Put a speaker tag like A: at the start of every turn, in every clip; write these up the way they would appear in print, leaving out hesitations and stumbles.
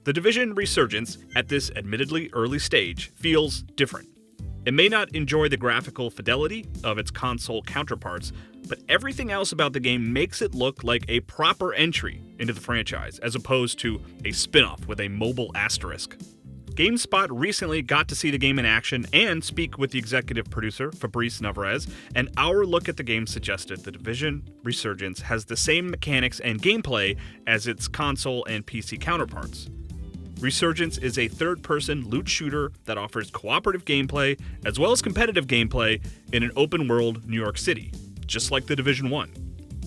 A: The Division Resurgence, at this admittedly early stage, feels different. It may not enjoy the graphical fidelity of its console counterparts, but everything else about the game makes it look like a proper entry into the franchise, as opposed to a spin-off with a mobile asterisk. GameSpot recently got to see the game in action and speak with the executive producer, Fabrice Navarez, and our look at the game suggested The Division Resurgence has the same mechanics and gameplay as its console and PC counterparts. Resurgence is a third-person loot shooter that offers cooperative gameplay as well as competitive gameplay in an open-world New York City, just like The Division 1.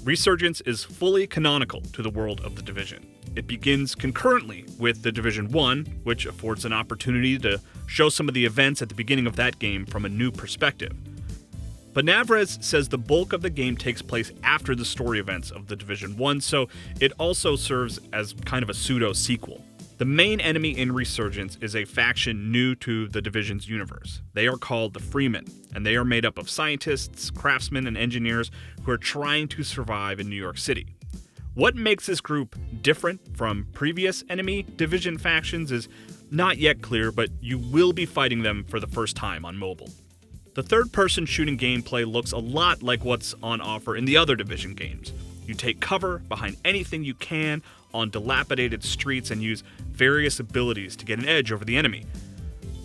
A: Resurgence is fully canonical to the world of The Division. It begins concurrently with The Division 1, which affords an opportunity to show some of the events at the beginning of that game from a new perspective. But Navarez says the bulk of the game takes place after the story events of The Division 1, so it also serves as kind of a pseudo-sequel. The main enemy in Resurgence is a faction new to the Division's universe. They are called the Freemen, and they are made up of scientists, craftsmen, and engineers who are trying to survive in New York City. What makes this group different from previous enemy Division factions is not yet clear, but you will be fighting them for the first time on mobile. The third-person shooting gameplay looks a lot like what's on offer in the other Division games. You take cover behind anything you can on dilapidated streets and use various abilities to get an edge over the enemy,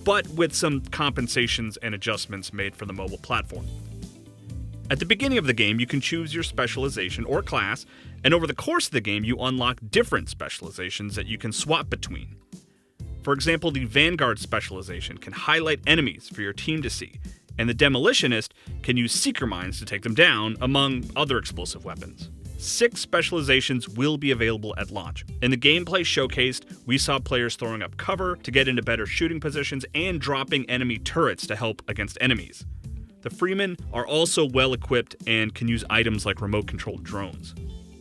A: but with some compensations and adjustments made for the mobile platform. At the beginning of the game, you can choose your specialization or class, and over the course of the game, you unlock different specializations that you can swap between. For example, the Vanguard specialization can highlight enemies for your team to see, and the Demolitionist can use seeker mines to take them down, among other explosive weapons. 6 specializations will be available at launch. In the gameplay showcased, we saw players throwing up cover to get into better shooting positions and dropping enemy turrets to help against enemies. The Freemen are also well equipped and can use items like remote-controlled drones.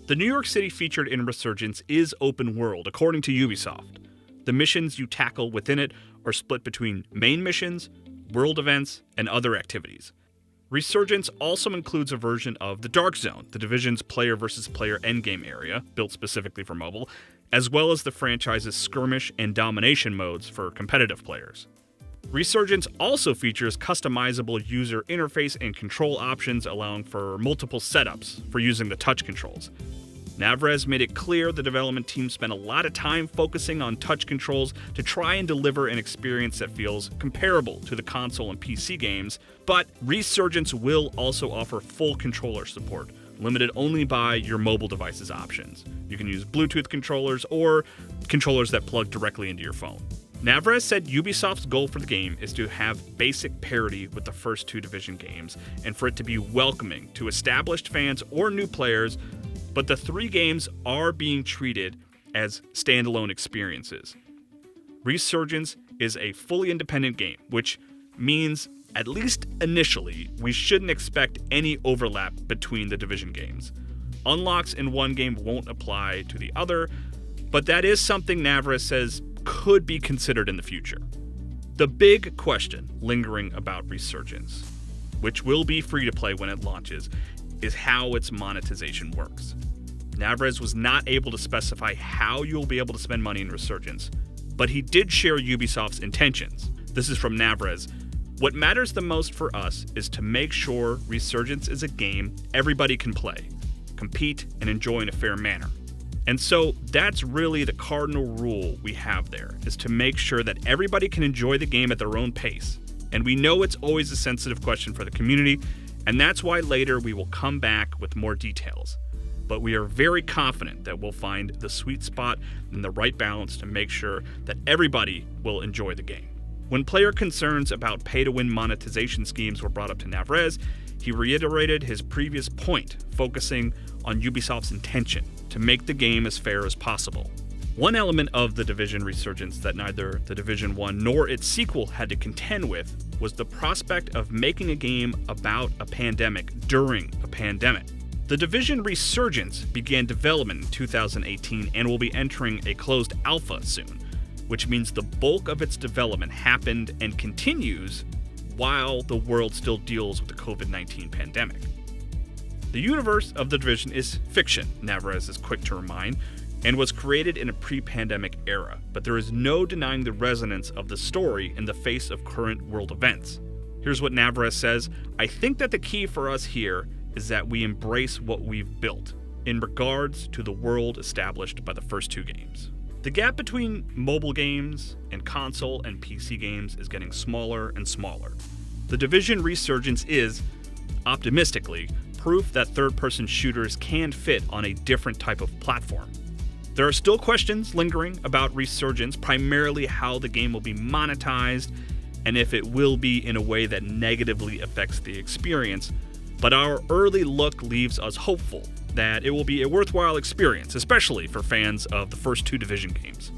A: The New York City featured in Resurgence is open world, according to Ubisoft. The missions you tackle within it are split between main missions, world events, and other activities. Resurgence also includes a version of the Dark Zone, the Division's player versus player endgame area, built specifically for mobile, as well as the franchise's skirmish and domination modes for competitive players. Resurgence also features customizable user interface and control options, allowing for multiple setups for using the touch controls. Navarez made it clear the development team spent a lot of time focusing on touch controls to try and deliver an experience that feels comparable to the console and PC games, but Resurgence will also offer full controller support, limited only by your mobile device's options. You can use Bluetooth controllers or controllers that plug directly into your phone. Navarez said Ubisoft's goal for the game is to have basic parity with the first 2 Division games, and for it to be welcoming to established fans or new players, but the 3 games are being treated as standalone experiences. Resurgence is a fully independent game, which means, at least initially, we shouldn't expect any overlap between the Division games. Unlocks in one game won't apply to the other, but that is something Navarez says could be considered in the future. The big question lingering about Resurgence, which will be free to play when it launches, is how its monetization works. Navarez was not able to specify how you'll be able to spend money in Resurgence, but he did share Ubisoft's intentions. This is from Navarez. What matters the most for us is to make sure Resurgence is a game everybody can play, compete, and enjoy in a fair manner. And so that's really the cardinal rule we have there, is to make sure that everybody can enjoy the game at their own pace. And we know it's always a sensitive question for the community, and that's why later we will come back with more details. But we are very confident that we'll find the sweet spot and the right balance to make sure that everybody will enjoy the game. When player concerns about pay-to-win monetization schemes were brought up to Navarez, he reiterated his previous point, focusing on Ubisoft's intention to make the game as fair as possible. One element of the Division Resurgence that neither the Division 1 nor its sequel had to contend with was the prospect of making a game about a pandemic during a pandemic. The Division Resurgence began development in 2018 and will be entering a closed alpha soon, which means the bulk of its development happened and continues while the world still deals with the COVID-19 pandemic. The universe of the Division is fiction, Navarez is quick to remind. and was created in a pre-pandemic era, but there is no denying the resonance of the story in the face of current world events. Here's what Navarez says: "I think that the key for us here is that we embrace what we've built in regards to the world established by the first two games. The gap between mobile games and console and PC games is getting smaller and smaller. The Division Resurgence is, optimistically, proof that third-person shooters can fit on a different type of platform. There are still questions lingering about Resurgence, primarily how the game will be monetized and if it will be in a way that negatively affects the experience, but our early look leaves us hopeful that it will be a worthwhile experience, especially for fans of the first two Division games."